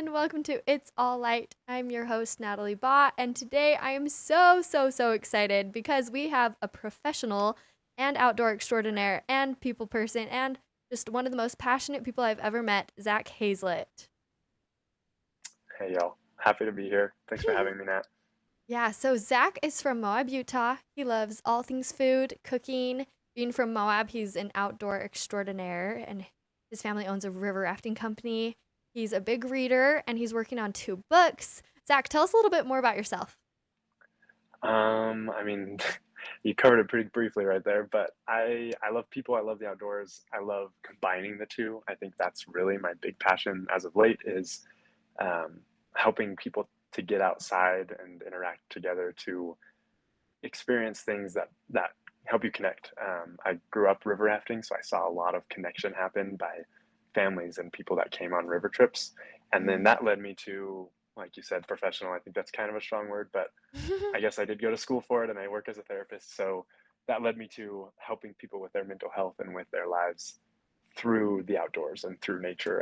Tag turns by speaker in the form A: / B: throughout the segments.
A: and welcome to It's All Light. I'm your host, Natalie Bott, and today I am so excited because we have a professional and outdoor extraordinaire and people person and just one of the most passionate people I've ever met, Zach Hazlett.
B: Hey y'all, happy to be here. Thanks for having me, Nat.
A: Yeah, so Zach is from Moab, Utah. He loves all things food, cooking. Being from Moab, he's an outdoor extraordinaire, and his family owns a river rafting company. He's a big reader, and he's working on two books. Zach, tell us a little bit more about yourself.
B: I mean, you covered it pretty briefly right there, but I love people. I love the outdoors. I love combining the two. I think that's really my big passion as of late is um, helping people to get outside and interact together to experience things that help you connect. I grew up river rafting, so I saw a lot of connection happen by families and people that came on river trips, and then
A: Mm.
B: that led me to, like you said, professional. I think that's kind of a strong word, but I guess I did go to school for it and I work as a therapist. So that led me to helping people with their mental health and with their lives through the outdoors and through nature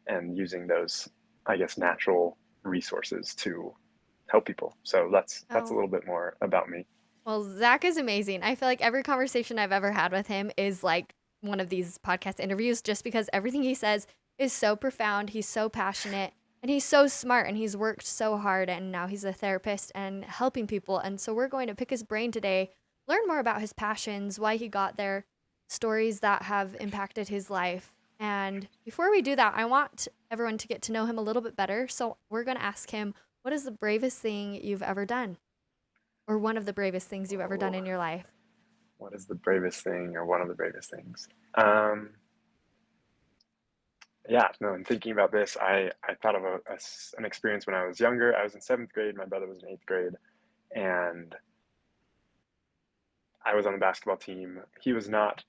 B: and using those, I guess, natural resources to help people. So that's a
A: Oh,
B: little bit more about me.
A: well, Zach is amazing. I feel like every conversation I've ever had with him is like one of these podcast interviews just because everything he says is so profound. He's so passionate and he's so smart and he's worked so hard and now he's a therapist and helping people. And so we're going to pick his brain today, learn more about his passions, why he got there, stories that have impacted his life. And before we do that, I want everyone to get to know him a little bit better. So we're going to ask him, what is the bravest thing you've ever done? Or one of the bravest things you've ever done
B: Oh,
A: in your life?
B: what is the bravest thing or one of the bravest things? Um, yeah, no, in thinking about this, I thought of an experience when I was younger. I was in seventh grade, my brother was in eighth grade, and I was on the basketball team. He was not,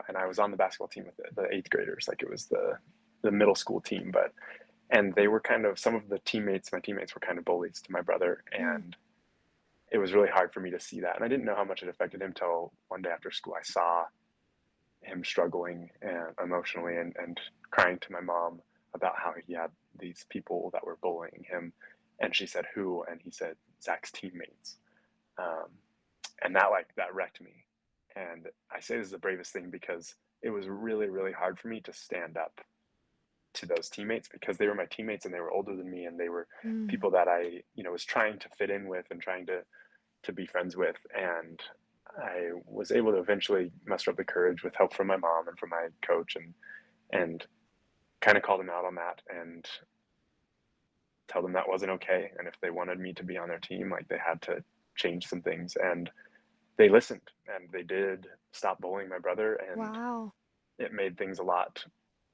B: and I was on the basketball team with the eighth graders, like it was the middle school team. But and they were kind of some of the teammates. My teammates were kind of bullies to my brother,
A: Mm.
B: and it was really hard for me to see that. And I didn't know how much it affected him till one day after school. I saw him struggling emotionally and crying to my mom about how he had these people that were bullying him, and she said who, and he said Zach's teammates. Um, and that wrecked me. And I say this is the bravest thing because it was really hard for me to stand up to those teammates because they were my teammates and they were older than me and they were
A: Mm.
B: people that I was trying to fit in with and trying to be friends with. And I was able to eventually muster up the courage with help from my mom and from my coach and kind of call them out on that and tell them that wasn't okay, and if they wanted me to be on their team, like they had to change some things. And they listened and they did stop bullying my brother, and
A: Wow.
B: it made things a lot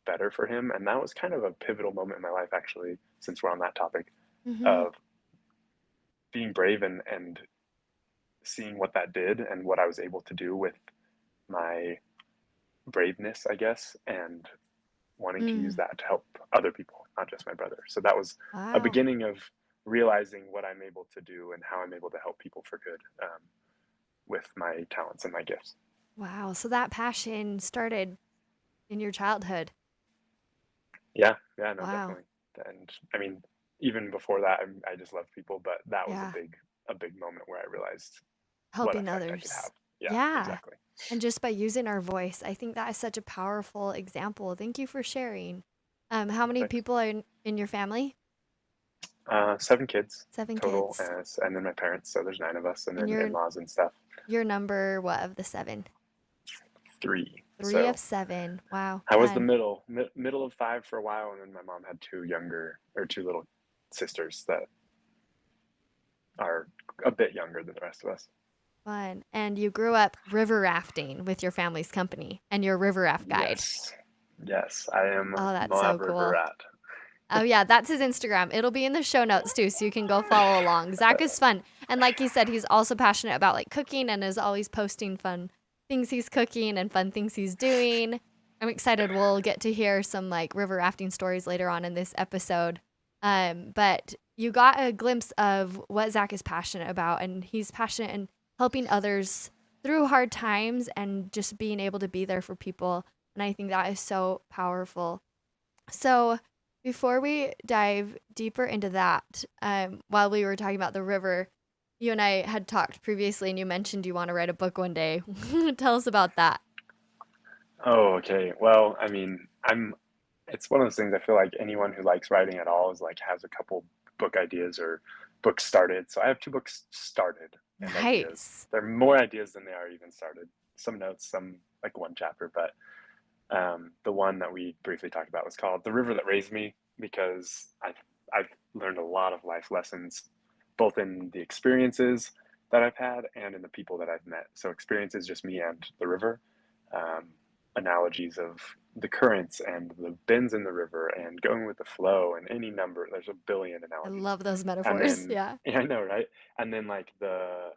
B: better for him. And that was kind of a pivotal moment in my life, actually, since we're on that topic,
A: Mhm.
B: of being brave and seeing what that did and what I was able to do with my braveness, I guess, and wanting to use
A: Mm.
B: that to help other people, not just my brother. So that was a
A: Wow.
B: beginning of realizing what I'm able to do and how I'm able to help people for good, with my talents and my gifts.
A: Wow. So that passion started in your childhood.
B: Yeah, yeah, no,
A: Wow.
B: definitely. And I mean, even before that, I just loved people, but that was
A: Yeah.
B: a big moment where I realized what
A: Helping
B: effect I could
A: others.
B: have. Yeah,
A: Yeah.
B: exactly.
A: And just by using our voice, I think that is such a powerful example. Thank you for sharing. How
B: Yeah,
A: many
B: thanks.
A: people are in your family?
B: Seven kids
A: Seven
B: total,
A: kids.
B: and then my parents, so there's nine of us, and
A: And
B: then in-laws and stuff,
A: you're number what of the seven?
B: three.
A: Three of
B: So
A: seven. Wow.
B: I was the
A: And
B: middle of five for a while, and then my mom had two little sisters that are a bit younger than the rest of us.
A: fun. And you grew up river rafting with your family's company and your river raft guide.
B: Yes, yes, I am
A: Oh, that's so
B: Moab River
A: cool.
B: Rat.
A: Oh, yeah, that's his Instagram. It'll be in the show notes too, so you can go follow along. Zach is fun. And like he said, he's also passionate about like cooking and is always posting fun things he's cooking and fun things he's doing. I'm excited. We'll get to hear some like river rafting stories later on in this episode. But you got a glimpse of what Zach is passionate about, and he's passionate in helping others through hard times and just being able to be there for people. And I think that is so powerful. So, Before we dive deeper into that, while we were talking about the river, you and I had talked previously, and you mentioned you want to write a book one day. Tell us about that.
B: Oh, okay. Well, I mean, it's one of those things. I feel like anyone who likes writing at all is like has a couple book ideas or books started. So I have two books started and ideas.
A: Nice.
B: There are more ideas than they are even started. Some notes, some like one chapter, but the one that we briefly talked about was called "The River That Raised Me" because I've learned a lot of life lessons, both in the experiences that I've had and in the people that I've met. So experiences, just me and the river. Um, Analogies of the currents and the bends in the river and going with the flow and any number. There's a billion
A: I
B: analogies,
A: love those
B: and
A: metaphors.
B: then
A: Yeah.
B: yeah, I know, right? And then like the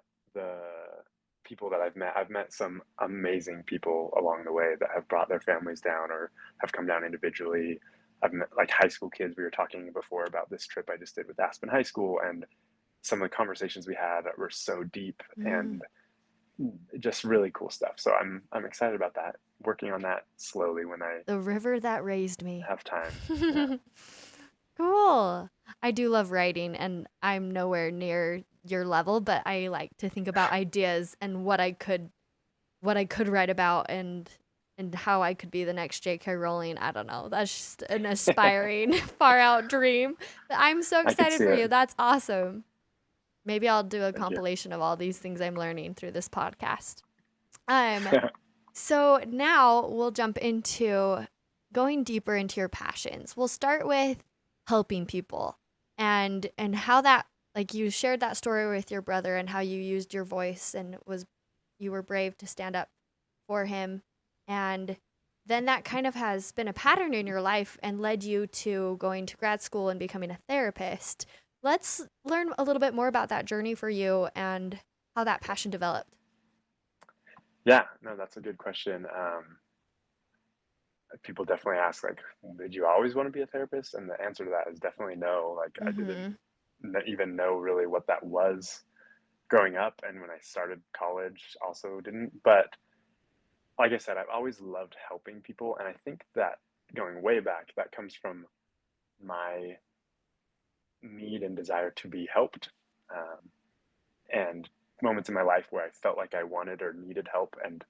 B: people that I've met some amazing people along the way that have brought their families down or have come down individually. I've met like high school kids. We were talking before about this trip I just did with Aspen High School, and some of the conversations we had were so deep
A: Mm,
B: and just really cool stuff. So I'm excited about that. Working on that slowly when I
A: the river that raised me.
B: have time. Yeah.
A: Cool. I do love writing, and I'm nowhere near your level, but I like to think about ideas and what I could write about, and how I could be the next J.K. Rowling. I don't know. That's just an aspiring, far out dream. But I'm so
B: I could
A: excited
B: see
A: for
B: it.
A: you. That's awesome. Maybe I'll do a
B: Thank you.
A: compilation of all these things I'm learning through this podcast. Um, so now we'll jump into going deeper into your passions. We'll start with helping people, and how that, like, you shared that story with your brother and how you used your voice and was you were brave to stand up for him, and then that kind of has been a pattern in your life and led you to going to grad school and becoming a therapist. Let's learn a little bit more about that journey for you and how that passion developed.
B: Yeah, no, that's a good question. People definitely ask like, did you always want to be a therapist? And the answer to that is definitely no. Like I didn't
A: Mhm.
B: even know really what that was growing up, and when I started college, also didn't. But like I said, I've always loved helping people, and I think that going way back, that comes from my need and desire to be helped, and moments in my life where I felt like I wanted or needed help, and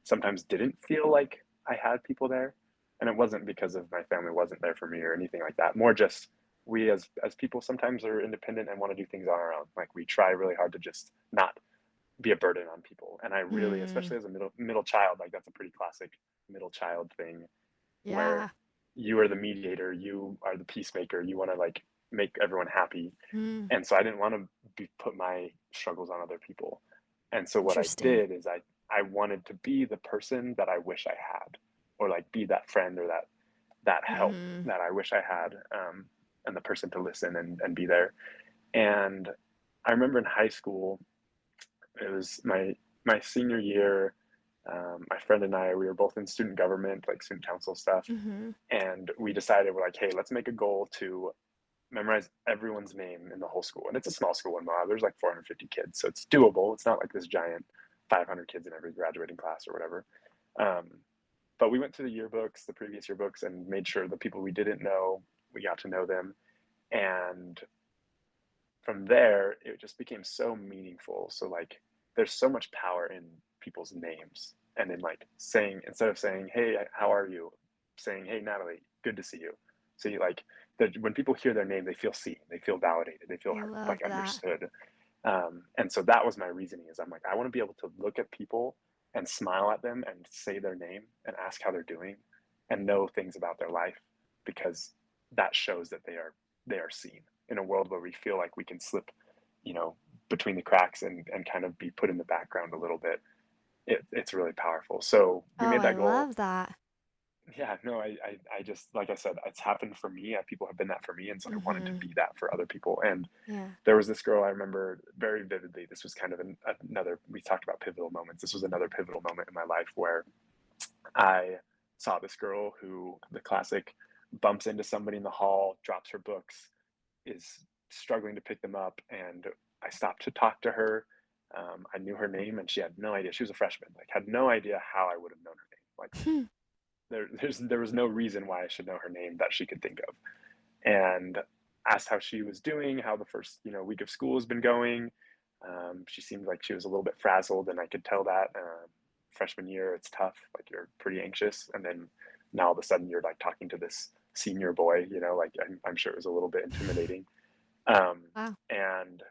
B: sometimes didn't feel like I had people there. And it wasn't because of my family wasn't there for me or anything like that. More just we as people sometimes are independent and want to do things on our own. Like we try really hard to just not be a burden on people. And I really,
A: Mm.
B: especially as a middle child, like that's a pretty classic middle child thing where
A: Yeah.
B: you are the mediator, you are the peacemaker, you want to like make everyone happy.
A: Mm.
B: And so I didn't want to put my struggles on other people. And so what I
A: Interesting.
B: did is I wanted to be the person that I wish I had, or like be that friend or that help
A: Mhm.
B: that I wish I had, and the person to listen and be there. And I remember in high school, it was my senior year. My friend and I, we were both in student government, like student council stuff,
A: Mhm.
B: and we decided we're like, hey, let's make a goal to memorize everyone's name in the whole school. And it's a small school in Moab. There's like 450 kids, so it's doable. It's not like this giant 500 kids in every graduating class or whatever. Um, but we went through the yearbooks, the previous yearbooks, and made sure the people we didn't know, we got to know them. And from there, it just became so meaningful. So like, there's so much power in people's names, and in like saying instead of saying, "Hey, how are you?" saying, "Hey, Natalie, good to see you." So you like when people hear their name, they feel seen, they feel validated, they feel
A: I love
B: like
A: that.
B: understood. And so that was my reasoning. Is I'm like, I want to be able to look at people and smile at them and say their name and ask how they're doing, and know things about their life, because that shows that they are seen in a world where we feel like we can slip, you know, between the cracks and kind of be put in the background a little bit. It's really powerful. So we
A: Oh,
B: made
A: I
B: that goal.
A: love that.
B: Yeah, no, I just, like I said, it's happened for me. People have been that for me, and so I wanted to
A: Mhm.
B: be that for other people. And
A: Yeah.
B: there was this girl I remember very vividly. This was kind of another. We talked about pivotal moments. This was another pivotal moment in my life where I saw this girl who, the classic, bumps into somebody in the hall, drops her books, is struggling to pick them up, and I stopped to talk to her. I knew her name, and she had no idea. She was a freshman, like had no idea how I would have known her name. Like there was no reason why I should know her name that she could think of. and asked how she was doing, how the first, week of school has been going. She seemed like she was a little bit frazzled, and I could tell that. Freshman year, it's tough. Like you're pretty anxious, and then now all of a sudden you're like talking to this senior boy. Like I'm sure it was a little bit intimidating.
A: Wow.
B: And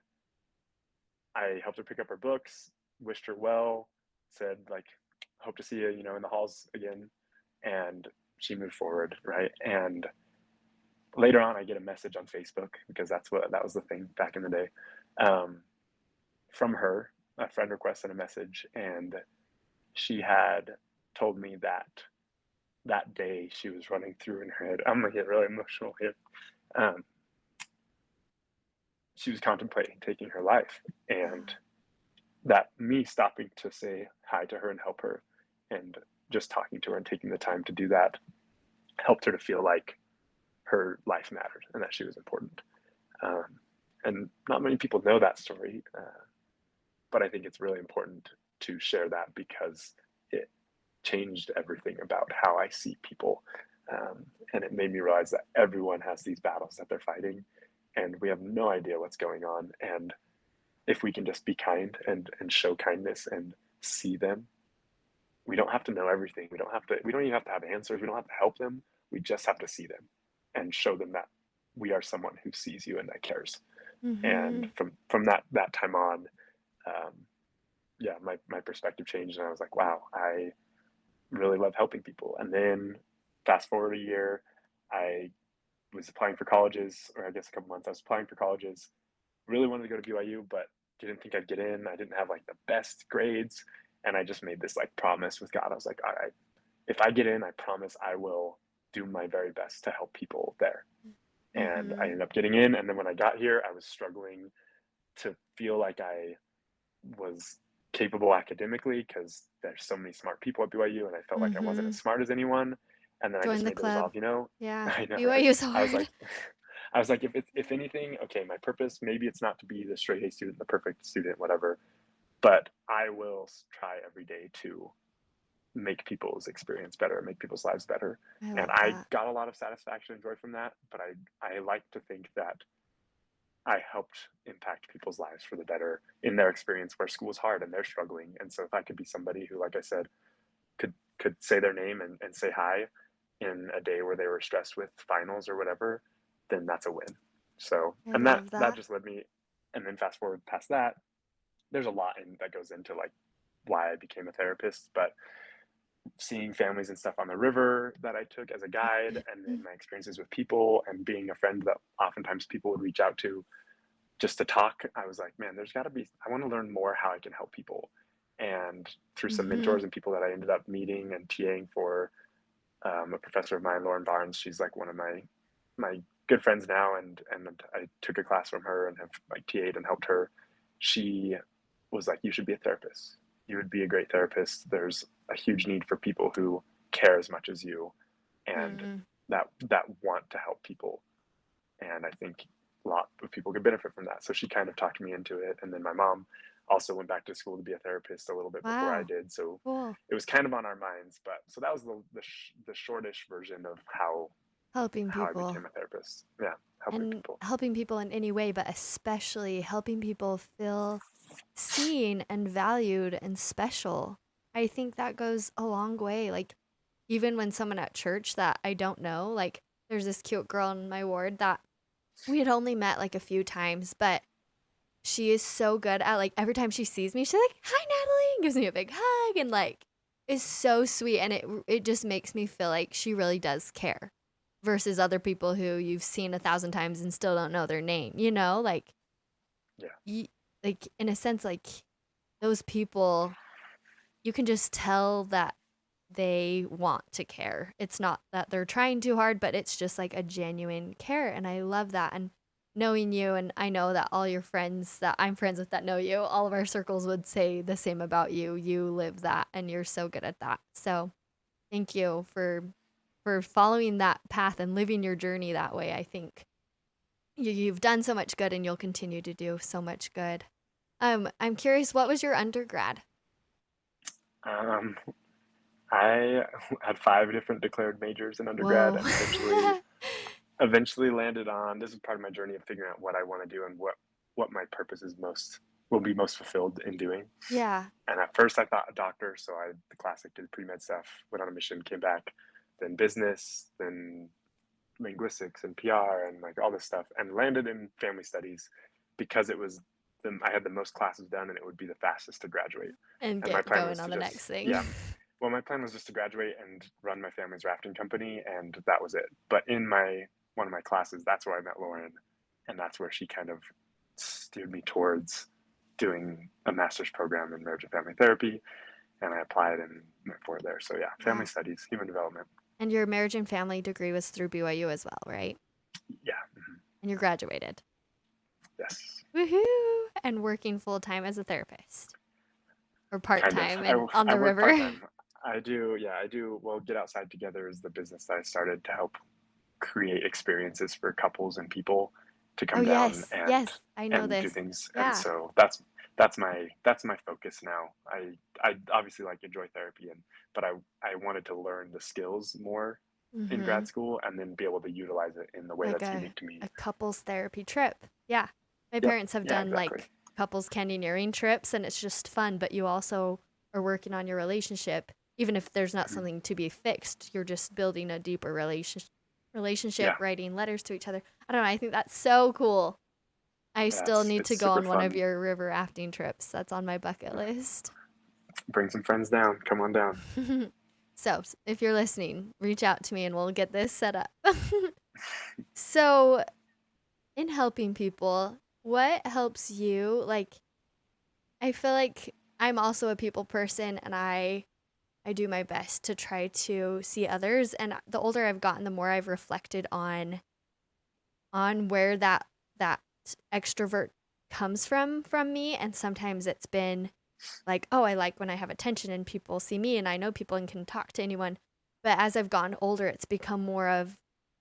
B: I helped her pick up her books, wished her well, said like, "Hope to see you, in the halls again," and she moved forward, right? And later on, I get a message on Facebook because that was the thing back in the day. Um, from her, a friend requested a message, and she had told me that that day she was running through in her head. I'm gonna get really emotional here. Um, she was contemplating taking her life, and that me stopping to say hi to her and help her, and just talking to her and taking the time to do that helped her to feel like her life mattered and that she was important. Um, and not many people know that story, but I think it's really important to share that because it changed everything about how I see people. And it made me realize that everyone has these battles that they're fighting, and we have no idea what's going on. And if we can just be kind and show kindness and see them, we don't have to know everything. We don't even have to have answers. We don't have to help them. We just have to see them and show them that we are someone who sees you and that cares. And
A: Mm-hmm.
B: from that time on, um, yeah, my perspective changed, and I was like, wow, I really love helping people. And then fast forward a year, I was applying for colleges, or I guess a couple months. I was applying for colleges. Really wanted to go to BYU, but didn't think I'd get in. I didn't have like the best grades, and I just made this like promise with God. I was like, all right, if I get in, I promise I will do my very best to help people there. And I
A: Mm-hmm.
B: ended up getting in. And then when I got here, I was struggling to feel like I was capable academically because there's so many smart people at BYU, and I felt like I wasn't
A: Mm-hmm.
B: as smart as anyone. And then I
A: Join
B: just
A: the
B: made the
A: club.
B: resolve,
A: Yeah.
B: I know, right?
A: BYU's
B: I was
A: hard.
B: like, I was like, if anything, okay, my purpose maybe it's not to be the straight A student, the perfect student, whatever, but I will try every day to make people's experience better, make people's lives better.
A: I
B: And
A: love
B: I
A: that.
B: got a lot of satisfaction and joy from that. But I like to think that I helped impact people's lives for the better in their experience where school is hard and they're struggling. And so if I could be somebody who, like I said, could say their name and say hi in a day where they were stressed with finals or whatever, then that's a win. So,
A: I
B: and that
A: love
B: that
A: that.
B: just led me, and then fast forward past that, there's a lot that goes into like why I became a therapist, but seeing families and stuff on the river that I took as a guide, and then my experiences with people and being a friend that oftentimes people would reach out to just to talk, I was like, man, there's got to be, I want to learn more how I can help people. And through some
A: Mm-hmm.
B: mentors and people that I ended up meeting and TAing for, a professor of mine, Lauren Barnes, she's like one of my good friends now, and I took a class from her and have like TA'd and helped her. She was like, you should be a therapist. You would be a great therapist. There's a huge need for people who care as much as you, and
A: Mm-hmm.
B: that want to help people. And I think a lot of people could benefit from that. So she kind of talked me into it. And then my mom also went back to school to be a therapist a little bit before I
A: Wow.
B: did. So
A: Cool.
B: it was kind of on our minds. But so that was the shortish version of
A: Helping
B: how I
A: people
B: became a therapist. Yeah, helping
A: and
B: people.
A: helping people in any way, but especially helping people feel seen and valued and special. I think that goes a long way. Like, even when someone at church that I don't know, like, there's this cute girl in my ward that we had only met like a few times, but she is so good at like every time she sees me, she's like, "Hi, Natalie," and gives me a big hug and like is so sweet, and it just makes me feel like she really does care versus other people who you've seen 1,000 times and still don't know their name, like
B: Yeah,
A: you, like in a sense like those people you can just tell that they want to care. It's not that they're trying too hard, but it's just like a genuine care. And I love that. And knowing you, and I know that all your friends that I'm friends with that know you, all of our circles would say the same about you. You live that and you're so good at that. So thank you for following that path and living your journey that way. I think you've done so much good and you'll continue to do so much good. I'm curious, what was your undergrad?
B: um, I had 5 different declared majors in undergrad,
A: Whoa.
B: and eventually eventually landed on this is part of my journey of figuring out what I want to do and what my purpose is most will be most fulfilled in doing.
A: Yeah.
B: And at first I thought a doctor, so I the classic did pre-med stuff, went on a mission, came back, then business, then linguistics and PR and like all this stuff, and landed in family studies because it was I had the most classes done and it would be the fastest to graduate.
A: And
B: And my
A: get
B: plan
A: going
B: was
A: on
B: to
A: the next
B: just
A: thing.
B: yeah, well, my plan was just to graduate and run my family's rafting company, and that was it. But in my one of my classes, that's where I met Lauren, and that's where she kind of steered me towards doing a master's program in marriage and family therapy, and I applied and went for it there. So yeah, family
A: Wow.
B: studies, human development.
A: And your marriage and family degree was through BYU as well, right?
B: Yeah,
A: And you graduated.
B: yes,
A: Woohoo! And working full time as a therapist or part
B: kind of.
A: time and on
B: I
A: the
B: work part
A: river.
B: time. I do, yeah, I do. Well, Get Outside Together is the business that I started to help create experiences for couples and people to
A: Oh,
B: come down
A: yes. Yes. I know
B: and do
A: this.
B: things. And
A: Yeah.
B: so that's my focus now. I obviously like enjoy therapy but I wanted to learn the skills more in
A: Mm-hmm.
B: grad school and then be able to utilize it in the way
A: Like
B: that's unique to me.
A: a couples therapy trip. Yeah. My
B: Yep.
A: parents have
B: Yeah,
A: done
B: exactly.
A: like couples canyoneering trips and it's just fun, but you also are working on your relationship. Even if there's not
B: Mhm.
A: something to be fixed, you're just building a deeper relationship,
B: Yeah,
A: writing letters to each other. I don't know, I think that's so cool. I still need
B: it's
A: to go
B: super
A: on one of
B: fun.
A: your river rafting trips. That's on my bucket list.
B: Bring some friends down. Come on down.
A: So, if you're listening, reach out to me and we'll get this set up. So, in helping people, what helps you? Like, I feel like I'm also a people person and I do my best to try to see others, and the older I've gotten, the more I've reflected on where that extrovert comes from me, and sometimes it's been like, oh, I like when I have attention and people see me and I know people and can talk to anyone. But as I've gotten older, it's become more of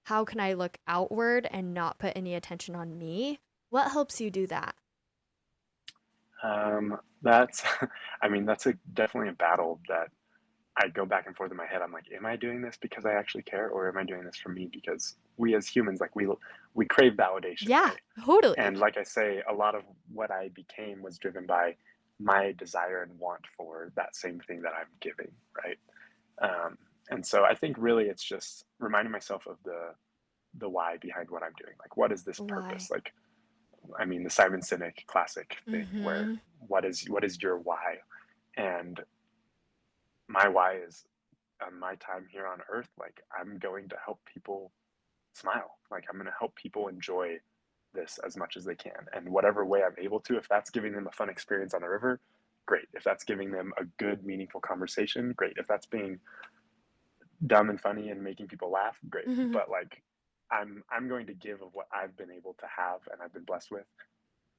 A: how can I look outward and not put any attention on me? What helps you do that?
B: That's, I mean, that's definitely a battle that I go back and forth in my head. I'm like, am I doing this because I actually care, or am I doing this for me? Because we as humans, like we crave validation,
A: Yeah,
B: right?
A: totally.
B: And like I say, a lot of what I became was driven by my desire and want for that same thing that I'm giving, right? Um, and so I think really it's just reminding myself of the why behind what I'm doing. Like, what is this purpose?
A: Why?
B: Like, I mean, the Simon Sinek classic thing, where
A: Mm-hmm.
B: what is your why? And my why is my time here on earth, like I'm going to help people smile. Like I'm going to help people enjoy this as much as they can. And whatever way I'm able to, if that's giving them a fun experience on the river, great. If that's giving them a good, meaningful conversation, great. If that's being dumb and funny and making people laugh, great.
A: Mm-hmm.
B: But like I'm going to give of what I've been able to have and I've been blessed with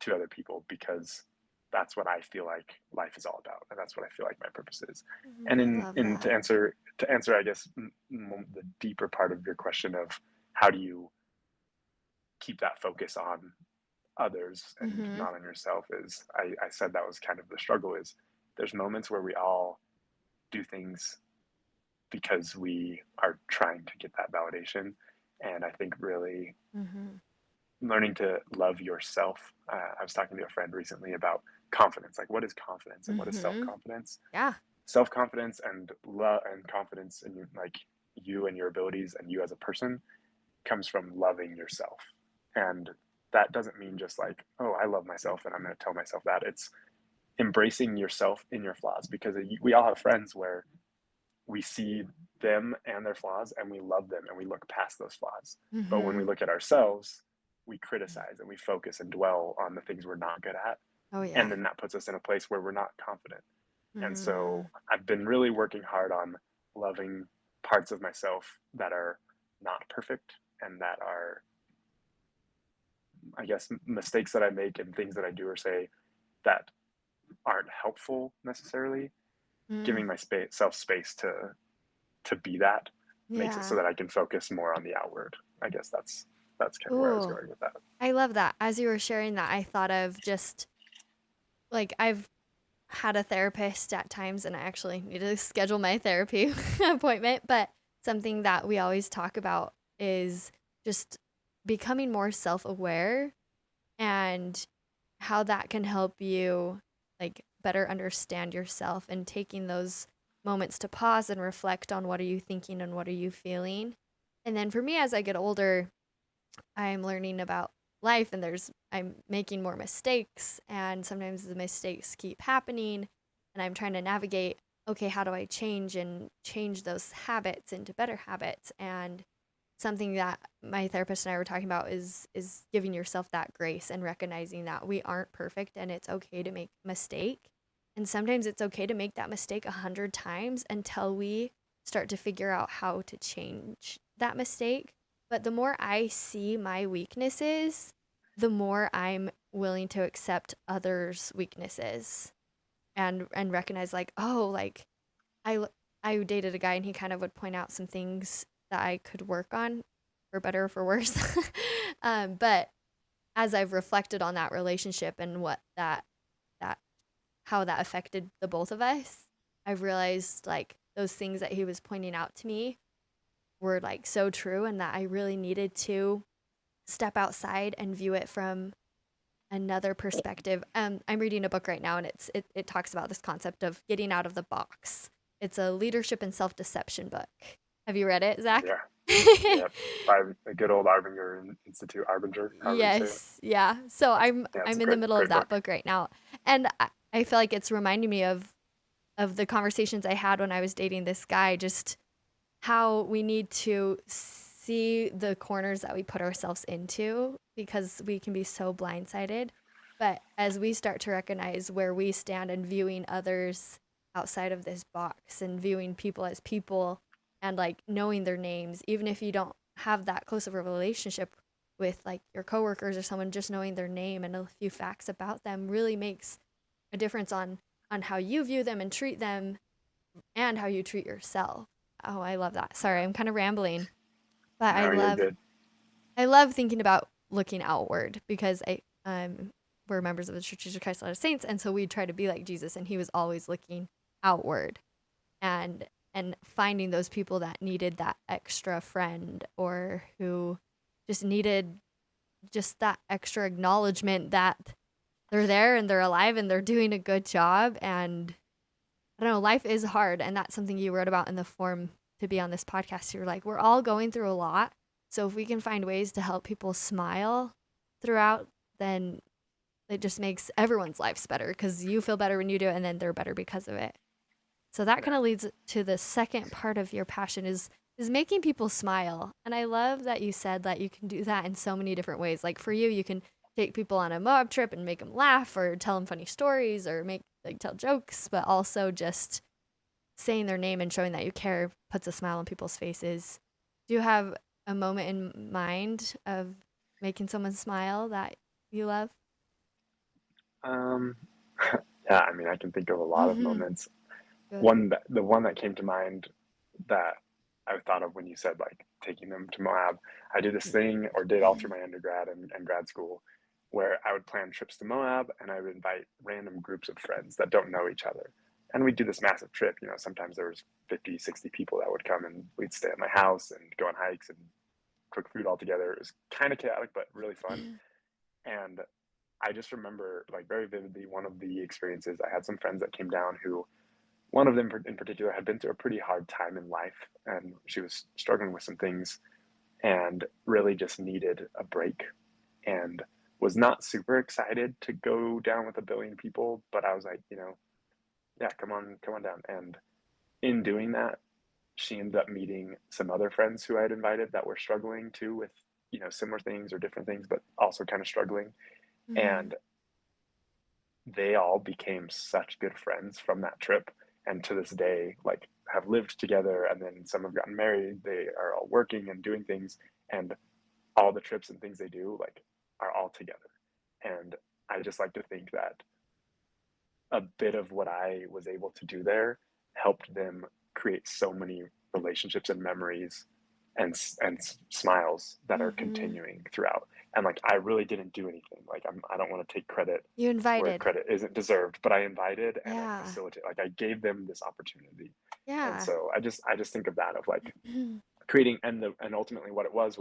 B: to other people because that's what I feel like life is all about, and that's what I feel like my purpose is. And
A: I love
B: in
A: that.
B: to answer, I guess the deeper part of your question of how do you keep that focus on others and
A: Mm-hmm.
B: not on yourself is I said that was kind of the struggle is there's moments where we all do things because we are trying to get that validation, and I think really
A: Mm-hmm.
B: learning to love yourself. I was talking to a friend recently about confidence. Like, what is confidence and what is self
A: Mm-hmm.
B: confidence?
A: Yeah.
B: Self confidence and love and confidence in like you and your abilities and you as a person comes from loving yourself. And that doesn't mean just like, oh, I love myself and I'm going to tell myself that. It's embracing yourself in your flaws because we all have friends where we see them and their flaws and we love them and we look past those flaws. But when we
A: Mm-hmm.
B: look at ourselves, we criticize and we focus and dwell on the things we're not good at.
A: Oh
B: And
A: yeah.
B: then that puts us in a place where we're not confident. And
A: Mm.
B: so I've been really working hard on loving parts of myself that are not perfect and that are, I guess, mistakes that I make and things that I do or say that aren't helpful necessarily.
A: Mm.
B: Giving myself space to be that makes it so
A: Yeah.
B: that I can focus more on the outward. I guess that's kind of where I was
A: Ooh,
B: going with that.
A: I love that. As you were sharing that, I thought of just like I've had a therapist at times, and I actually need to schedule my therapy appointment. But something that we always talk about is just becoming more self-aware and how that can help you like better understand yourself and taking those moments to pause and reflect on what are you thinking and what are you feeling. And then for me as I get older, I'm learning about life and I'm making more mistakes and sometimes the mistakes keep happening and I'm trying to navigate, okay, how do I change and change those habits into better habits? And something that my therapist and I were talking about is giving yourself that grace and recognizing that we aren't perfect and it's okay to make a mistake. And sometimes it's okay to make that mistake 100 times until we start to figure out how to change that mistake. But the more I see my weaknesses, the more I'm willing to accept others' weaknesses and recognize like, oh, like I I dated a guy and he kind of would point out some things that I could work on for better or for worse. But as I've reflected on that relationship and what that how that affected the both of us, I've realized like those things that he was pointing out to me were like so true and that I really needed to step outside and view it from another perspective. I'm reading a book right now, and it talks about this concept of getting out of the box. It's a leadership and self deception book. Have you read it, Zach?
B: Yeah. Yeah. By a good old Arbinger Institute, Arbinger, however you say it.
A: Yes, yeah. So
B: Yeah, it's
A: I'm
B: a
A: in the
B: great,
A: middle of
B: great
A: that
B: book.
A: book right now, and I feel like it's reminding me of the conversations I had when I was dating this guy. Just how we need to see the corners that we put ourselves into because we can be so blindsided. But as we start to recognize where we stand and viewing others outside of this box and viewing people as people and like knowing their names, even if you don't have that close of a relationship with like your coworkers or someone, just knowing their name and a few facts about them really makes a difference on how you view them and treat them and how you treat yourself. Oh, I love that. Sorry,
B: Yeah.
A: I'm kind of rambling, but
B: No, you're good.
A: I love thinking about looking outward because we're members of the Church of Christ of Latter Saints, and so we try to be like Jesus, and he was always looking outward and finding those people that needed that extra friend or who just needed just that extra acknowledgement that they're there and they're alive and they're doing a good job. And I don't know, life is hard. And that's something you wrote about in the form to be on this podcast. You're like, we're all going through a lot. So if we can find ways to help people smile throughout, then it just makes everyone's lives better because you feel better when you do it and then they're better because of it. So that
B: Yeah.
A: kind of leads to the second part of your passion is making people smile. And I love that you said that you can do that in so many different ways. Like for you, you can take people on a Moab trip and make them laugh or tell them funny stories or make like tell jokes, but also just saying their name and showing that you care puts a smile on people's faces. Do you have a moment in mind of making someone smile that you love?
B: Um, yeah, I mean, I can think of a lot of
A: Mhm.
B: moments.
A: Good.
B: The one that came to mind that I thought of when you said like taking them to Moab, I did this thing or did all through my undergrad and grad school where I would plan trips to Moab and I would invite random groups of friends that don't know each other. And we'd do this massive trip. You know, sometimes there was 50, 60 people that would come and we'd stay at my house and go on hikes and cook food all together. It was kind of chaotic, but really fun. And I just remember like very vividly one of the experiences. I had some friends that came down who one of them in particular had been through a pretty hard time in life and she was struggling with some things and really just needed a break and was not super excited to go down with a billion people, but I was like, you know, yeah, come on down. And in doing that, she ended up meeting some other friends who I had invited that were struggling too with, you know, similar things or different things, but also kind of struggling.
A: Mhm.
B: And they all became such good friends from that trip. And to this day, like have lived together and then some have gotten married. They are all working and doing things and all the trips and things they do like are all together. And I just like to think that a bit of what I was able to do there helped them create so many relationships and memories and smiles that are
A: Mhm.
B: continuing throughout. And like I really didn't do anything. Like I don't want to take credit
A: You
B: where
A: invited.
B: credit isn't deserved, but I invited and I
A: Yeah.
B: facilitated. Like I gave them this opportunity. And
A: Yeah.
B: so I just think of that of like creating and ultimately what it was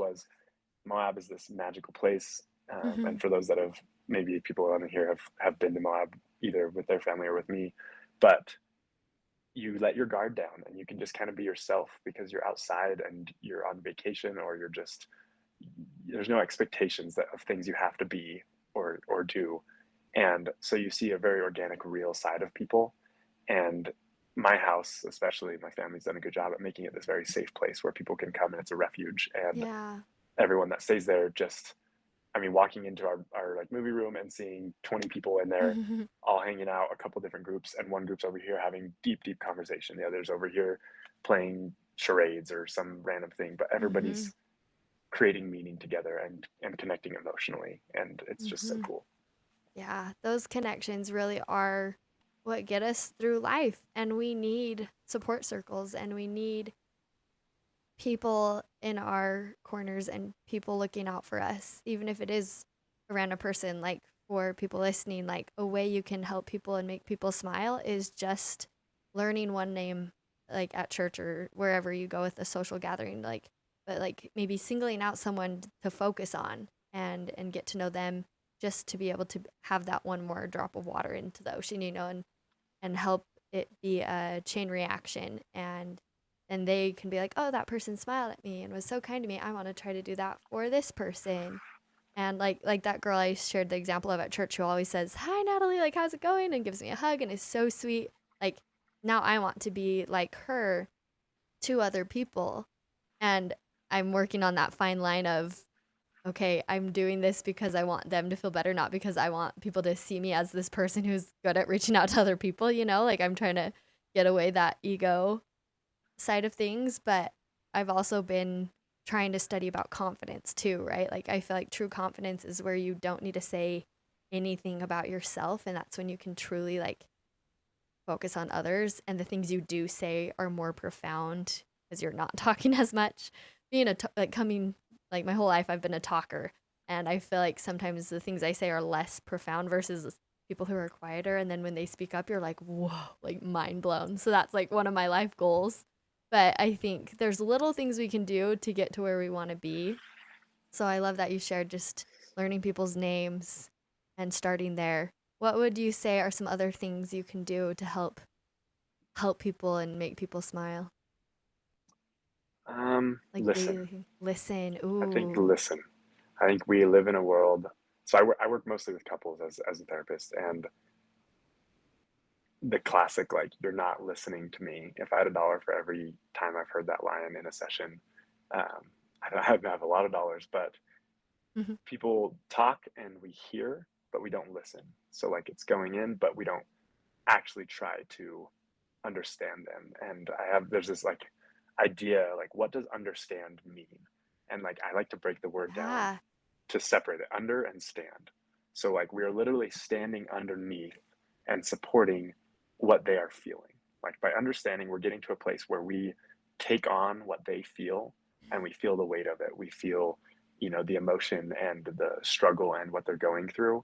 B: Moab is this magical place.
A: Hmm.
B: And for those that have, maybe people on here have been to Moab either with their family or with me, but you let your guard down and you can just kind of be yourself because you're outside and you're on vacation, or you're just, there's no expectations that of things you have to be or do. And so you see a very organic, real side of people. And my house, especially my family's done a good job at making it this very safe place where people can come and it's a refuge. And
A: Yeah.
B: everyone that stays there just, I mean, walking into our like movie room and seeing 20 people in there all hanging out, a couple different groups, and one group's over here having deep conversation. The other's over here playing charades or some random thing, but
A: Hmm.
B: everybody's creating meaning together and connecting emotionally. And it's just so
A: Hmm.
B: cool.
A: Yeah, those connections really are what get us through life. And we need support circles and we need people in our corners and people looking out for us, even if it is a random person. Like for people listening, like a way you can help people and make people smile is just learning one name, like at church or wherever you go with a social gathering. Like, but like maybe singling out someone to focus on and get to know them just to be able to have that one more drop of water into the ocean, and help it be a chain reaction, and they can be like, oh, that person smiled at me and was so kind to me, I want to try to do that for this person. And like that girl I shared the example of at church who always says, hi Natalie, like how's it going, and gives me a hug and is so sweet. Like now I want to be like her to other people. And I'm working on that fine line of, okay, I'm doing this because I want them to feel better, not because I want people to see me as this person who's good at reaching out to other people, Like I'm trying to get away that ego side of things, but I've also been trying to study about confidence too, right? Like I feel like true confidence is where you don't need to say anything about yourself, and that's when you can truly like focus on others, and the things you do say are more profound because you're not talking as much. Being like coming like my whole life I've been a talker, and I feel like sometimes the things I say are less profound versus people who are quieter, and then when they speak up you're like, whoa, like mind blown. So that's like one of my life goals. But I think there's little things we can do to get to where we want to be. So I love that you shared just learning people's names and starting there. What would you say are some other things you can do to help people and make people smile? Like
B: Listen.
A: daily listen.
B: I think
A: Ooh.
B: listen. I think we live in a world. So I work mostly with couples as a therapist, and the classic, like, you're not listening to me. If I had $1 for every time I've heard that line in a session, um, I don't have a lot of dollars, but
A: Mhm.
B: people talk and we hear, but we don't listen. So like it's going in, but we don't actually try to understand them. And there's this like idea, like, what does understand mean? And like I like to break the word down
A: Yeah.
B: to separate it, under and stand. So like we are literally standing underneath and supporting what they are feeling. Like by understanding, we're getting to a place where we take on what they feel and we feel the weight of it. We feel, the emotion and the struggle and what they're going through.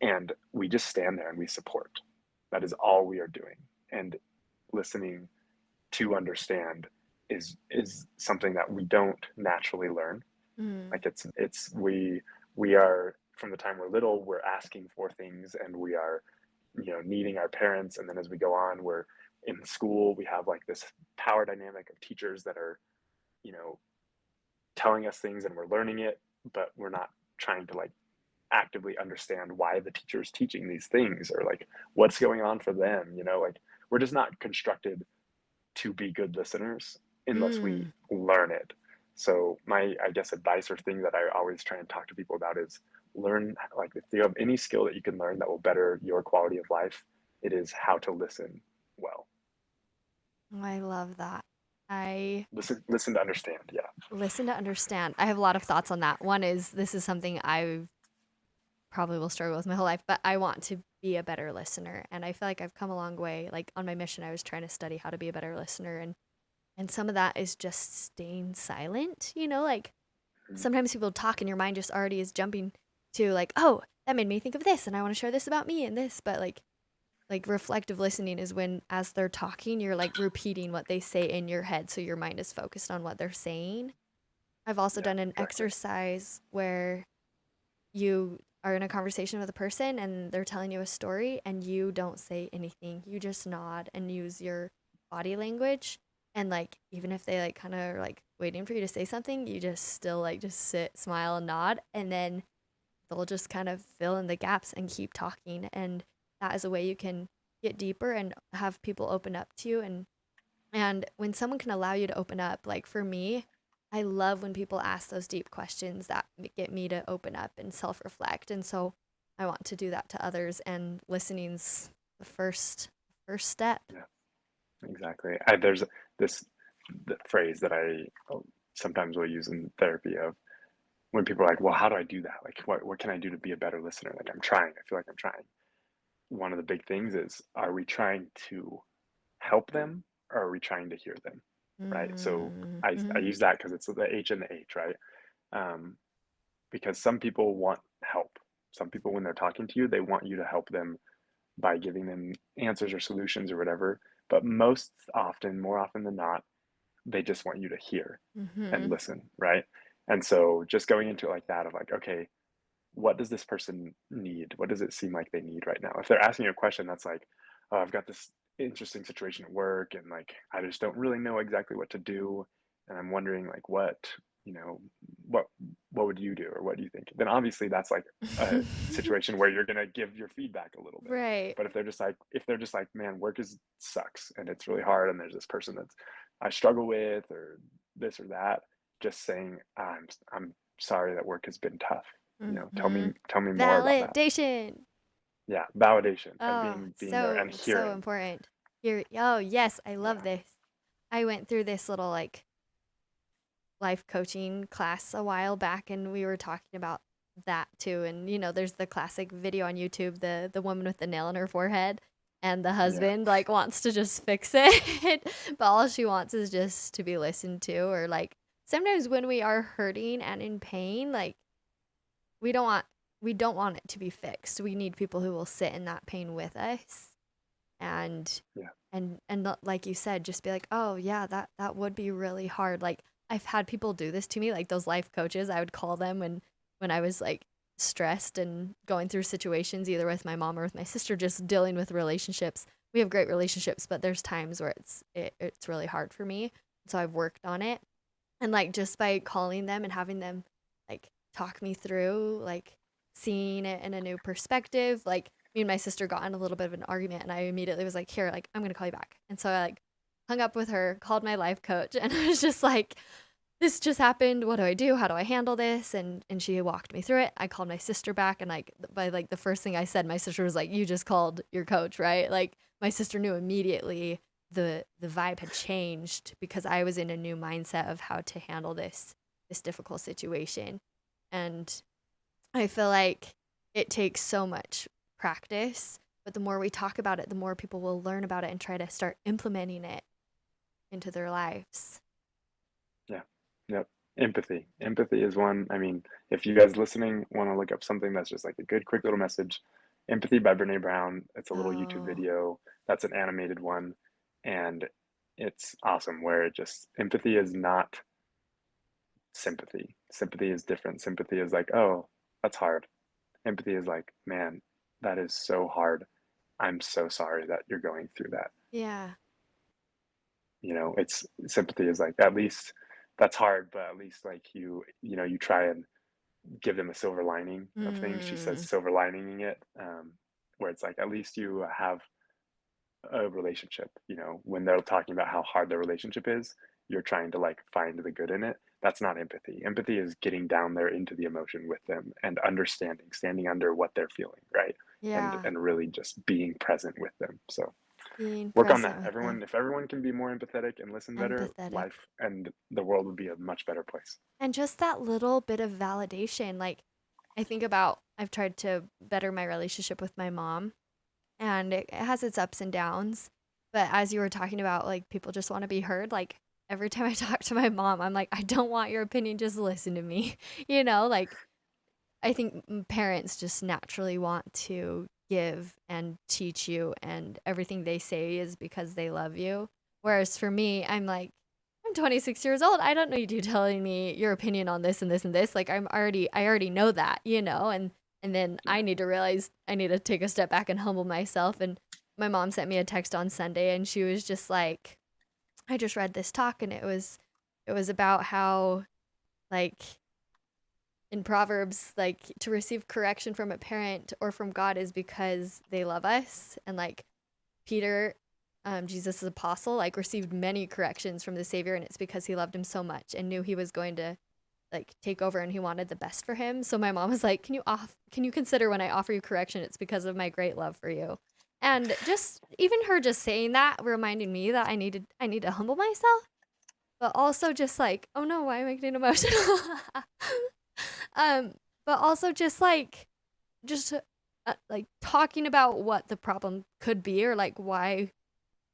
B: And we just stand there and we support. That is all we are doing. And listening to understand is something that we don't naturally learn.
A: Mm.
B: Like we are, from the time we're little, we're asking for things and we are, needing our parents. And then as we go on, we're in school, we have like this power dynamic of teachers that are, you know, telling us things and we're learning it, but we're not trying to like actively understand why the teacher is teaching these things or like what's going on for them, like we're just not constructed to be good listeners unless we
A: Mm.
B: learn it. So my, I guess, advice or thing that I always try and talk to people about is learn, like if you have any skill that you can learn that will better your quality of life, it is how to listen well.
A: I love that. I
B: Listen to understand. Yeah.
A: listen to understand. I have a lot of thoughts on that. One is this is something I probably will struggle with my whole life, but I want to be a better listener. And I feel like I've come a long way. Like on my mission, I was trying to study how to be a better listener. And some of that is just staying silent, like
B: Mm-hmm.
A: sometimes people talk and your mind just already is jumping to like, oh, that made me think of this and I want to share this about me and this. But like reflective listening is when as they're talking, you're like repeating what they say in your head. So your mind is focused on what they're saying. I've also
B: Yeah,
A: done an
B: exactly.
A: exercise where you are in a conversation with a person and they're telling you a story and you don't say anything. You just nod and use your body language. And like even if they like kind of like waiting for you to say something, you just still like just sit, smile and nod and then they'll just kind of fill in the gaps and keep talking and that is a way you can get deeper and have people open up to you and when someone can allow you to open up, like for me, I love when people ask those deep questions that get me to open up and self reflect. And so I want to do that to others, and listening's the first step.
B: Yeah, exactly. There's this phrase that I sometimes will use in therapy of when people are like, "Well, how do I do that? Like, what can I do to be a better listener?" Like, I'm trying. I feel like I'm trying. One of the big things is, are we trying to help them or are we trying to hear them? Right. So I
A: Mm-hmm.
B: use that because it's the H and the H, right? Um, because some people want help. Some people, when they're talking to you, they want you to help them by giving them answers or solutions or whatever. But most often, more often than not, they just want you to hear and
A: Mm-hmm.
B: listen, right? And so just going into it like that of like, okay, what does this person need? What does it seem like they need right now? If they're asking you a question that's like, oh, I've got this interesting situation at work and like I just don't really know exactly what to do. And I'm wondering like you know, what what would you do or what do you think? Then obviously that's like a situation where you're gonna give your feedback a little bit.
A: Right.
B: But if they're just like, man, work is sucks and it's really hard and there's this person that's I struggle with or this or that, just saying, I'm sorry that work has been tough. You know,
A: Mm-hmm.
B: tell me more about that.
A: Validation.
B: Yeah, validation and
A: Oh,
B: being there and
A: so
B: hearing.
A: important. Here, oh yes, I love
B: Yeah,
A: this. I went through this little like life coaching class a while back and we were talking about that too and there's the classic video on YouTube, the woman with the nail in her forehead and the
B: yeah,
A: husband like wants to just fix it but all she wants is just to be listened to or like sometimes when we are hurting and in pain like we don't want we don't want it to be fixed. We need people who will sit in that pain with us and
B: yeah,
A: like you said just be like oh yeah that would be really hard like I've had people do this to me like those life coaches I would call them when I was like stressed and going through situations either with my mom or with my sister just dealing with relationships. We have great relationships but there's times where it's really hard for me so I've worked on it and like just by calling them and having them like talk me through like seeing it in a new perspective like me and my sister got in a little bit of an argument and I immediately was like here like I'm gonna call you back and so I like hung up with her called my life coach and I was just like this just happened. What do I do? How do I handle this? And she walked me through it. I called my sister back and like by like the first thing I said, my sister was like, "You just called your coach, right?" Like my sister knew immediately the vibe had changed because I was in a new mindset of how to handle this difficult situation. And I feel like it takes so much practice, but the more we talk about it, the more people will learn about it and try to start implementing it into their lives.
B: yeah, yep. Empathy is one. I mean, if you guys listening want to look up something that's just like a good, quick little message, Empathy by Brene Brown. It's a little YouTube
A: Oh,
B: video. That's an animated one, and it's awesome. Where it just empathy is not sympathy. Sympathy is different. Sympathy is like, oh, that's hard. Empathy is like, man, that is so hard. I'm so sorry that you're going through that.
A: yeah.
B: You know, it's sympathy is like, at least that's hard, but at least like you know, you try and give them a silver lining of things. She says
A: Mm.
B: silver lining it, where it's like, at least you have a relationship, you know, when they're talking about how hard the relationship is, you're trying to like find the good in it. That's not empathy. Empathy is getting down there into the emotion with them and understanding, standing under what they're feeling, right?
A: Yeah,
B: And really just being present with them. So
A: being
B: work on
A: present
B: that.
A: with
B: Everyone,
A: them,
B: if everyone can be more empathetic and listen better,
A: empathetic.
B: life and the world would be a much better place.
A: And just that little bit of validation. Like, I think about, I've tried to better my relationship with my mom, and it has its ups and downs. But as you were talking about, like, people just want to be heard, like, every time I talk to my mom, I'm like, I don't want your opinion, just listen to me. Like, I think parents just naturally want to give and teach you, and everything they say is because they love you. Whereas for me, I'm like, I'm I'm 26 years old. I don't need you telling me your opinion on this and this and this. Like I already know that, you know, and then
B: Yeah.
A: I need to realize I need to take a step back and humble myself. And my mom sent me a text on Sunday and she was just like, I just read this talk and it was about how like in Proverbs, like to receive correction from a parent or from God is because they love us. And like Peter, Jesus' apostle, like received many corrections from the Savior, and it's because he loved him so much and knew he was going to like take over and he wanted the best for him. So my mom was like, can you consider when I offer you correction, it's because of my great love for you. And just even her just saying that reminded me that I need to humble myself, but also just like, oh no, why am I getting emotional? um, but also just like talking about what the problem could be or like why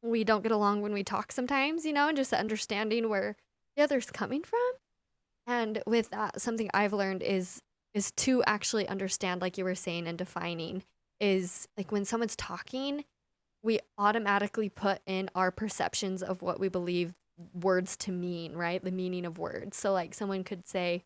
A: we don't get along when we talk sometimes, you know, and just understanding where the other's coming from. And with that, something I've learned is to actually understand, like you were saying, and defining is like when someone's talking, we automatically put in our perceptions of what we believe words to mean, right? The meaning of words. So like someone could say,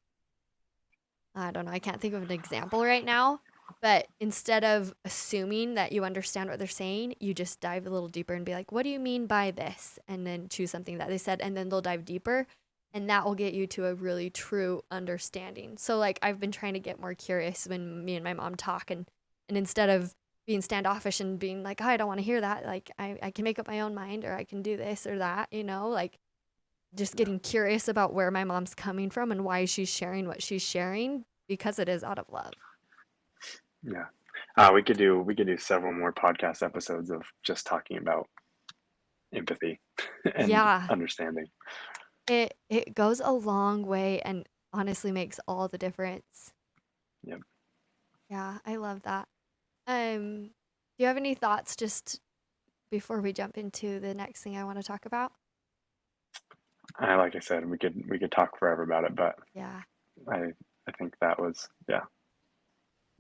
A: I don't know, I can't think of an example right now, but instead of assuming that you understand what they're saying, you just dive a little deeper and be like, what do you mean by this? And then choose something that they said, and then they'll dive deeper. And that will get you to a really true understanding. So, like, I've been trying to get more curious when me and my mom talk, and instead of being standoffish and being like, oh, I don't want to hear that, like, I can make up my own mind or I can do this or that, you know, like, just
B: Yeah.
A: getting curious about where my mom's coming from and why she's sharing what she's sharing because it is out of love.
B: Yeah. We could do several more podcast episodes of just talking about empathy and
A: Yeah,
B: understanding.
A: it goes a long way and honestly makes all the difference.
B: Yep.
A: Yeah, I love that. Do you have any thoughts just before we jump into the next thing I want to talk about?
B: Like I said, we could talk forever about it, but
A: Yeah.
B: I I think that was, yeah,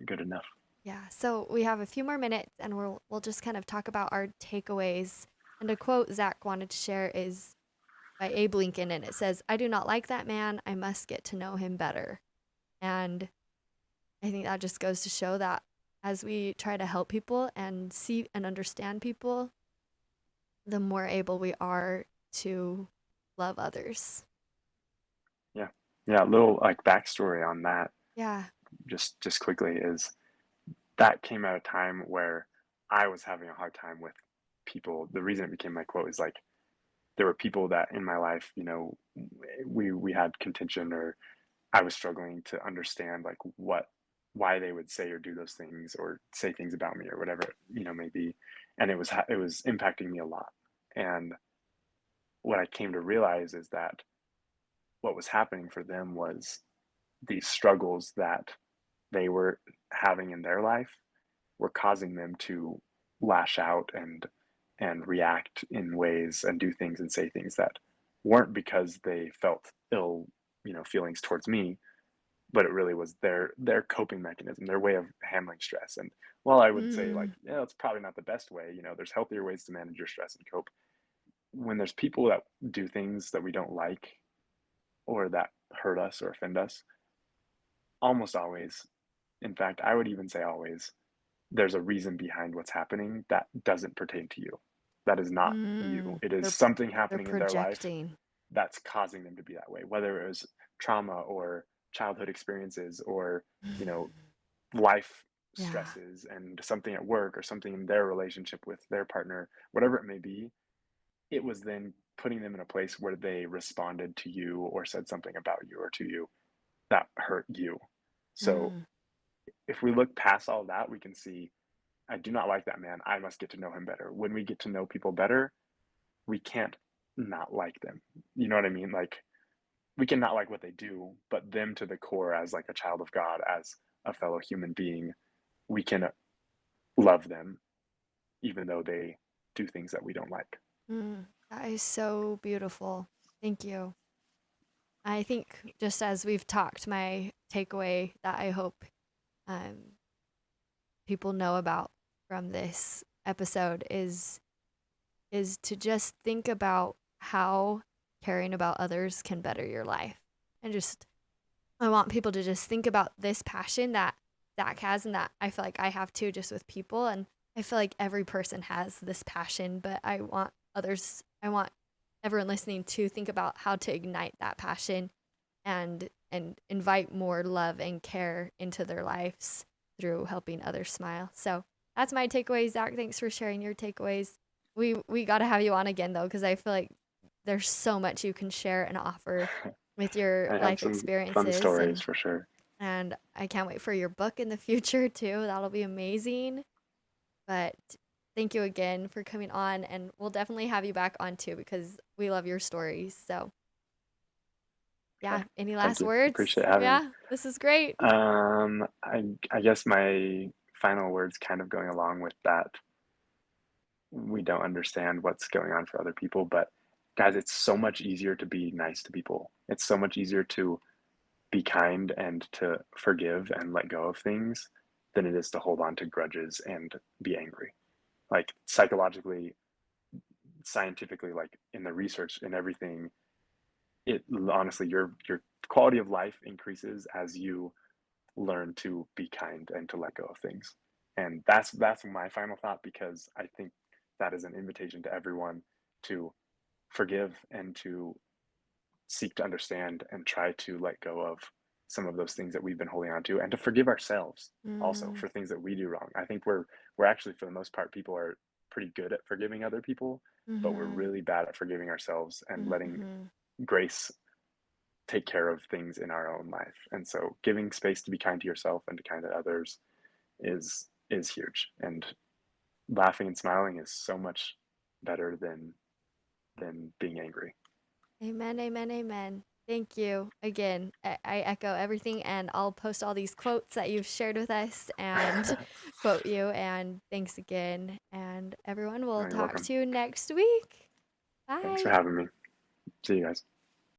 B: good enough.
A: Yeah. So we have a few more minutes and we'll just kind of talk about our takeaways. And a quote Zach wanted to share is by Abe Lincoln and it says, I do not like that man. I must get to know him better. And I think that just goes to show that as we try to help people and see and understand people, the more able we are to love others.
B: Yeah. Yeah, a little like backstory on that,
A: Yeah.
B: just quickly, is that came at a time where I was having a hard time with people. The reason it became my quote is like there were people that in my life, you know, we had contention, or I was struggling to understand like what why they would say or do those things or say things about me or whatever it, you know, may be. And it was impacting me a lot. And what I came to realize is that what was happening for them was these struggles that they were having in their life were causing them to lash out and react in ways and do things and say things that weren't because they felt ill, you know, feelings towards me, but it really was their coping mechanism, their way of handling stress. And while I would say like,
A: Mm,
B: yeah, it's probably not the best way, you know, there's healthier ways to manage your stress and cope. When there's people that do things that we don't like or that hurt us or offend us, almost always, in fact, I would even say always, there's a reason behind what's happening that doesn't pertain to you. That is not you. It is
A: they're
B: something
A: they're
B: happening in their life
A: projecting.
B: that's causing them to be that way, whether it was trauma or childhood experiences or, you know, life
A: Yeah.
B: stresses and something at work or something in their relationship with their partner, whatever it may be. It was then putting them in a place where they responded to you or said something about you or to you that hurt you. So
A: Mm,
B: if we look past all that, we can see, I do not like that man. I must get to know him better. When we get to know people better, we can't not like them. You know what I mean? Like we can not like what they do, but them to the core as like a child of God, as a fellow human being, we can love them even though they do things that we don't like.
A: that is so beautiful. Thank you. I think just as we've talked, my takeaway that I hope um, people know about from this episode is to just think about how caring about others can better your life. And just, I want people to just think about this passion that Zach has and that I feel like I have too, just with people. And I feel like every person has this passion, but I want everyone listening to think about how to ignite that passion and invite more love and care into their lives through helping others smile. So that's my takeaways. Zach, thanks for sharing your takeaways. We got to have you on again though, because I feel like there's so much you can share and offer with your
B: I have
A: life
B: some fun
A: experiences,
B: stories for sure.
A: and I can't wait for your book in the future too. That'll be amazing. But thank you again for coming on, and we'll definitely have you back on too because we love your stories. So
B: Okay.
A: yeah, any
B: Thank
A: last
B: you.
A: words?
B: Appreciate having me.
A: Yeah, this is great.
B: I guess my final words kind of going along with that. We don't understand what's going on for other people, but guys, it's so much easier to be nice to people. It's so much easier to be kind and to forgive and let go of things than it is to hold on to grudges and be angry. Like psychologically, scientifically, like in the research and everything, it honestly your quality of life increases as you learn to be kind and to let go of things. And that's my final thought, because I think that is an invitation to everyone to forgive and to seek to understand and try to let go of some of those things that we've been holding on to, and to forgive ourselves also
A: Mm,
B: for things that we do wrong. I think we're actually, for the most part, people are pretty good at forgiving other people, but we're
A: mhm,
B: really bad at forgiving ourselves and letting
A: mhm.
B: grace take care of things in our own life. And so giving space to be kind to yourself and to kind to others is huge. And laughing and smiling is so much better than being angry.
A: Amen, amen, amen. Thank you again. I echo everything, and I'll post all these quotes that you've shared with us and quote you. And thanks again. And everyone will
B: Oh, you're
A: talk
B: welcome.
A: to you next week.
B: Thanks for
A: Bye.
B: having me. See you guys.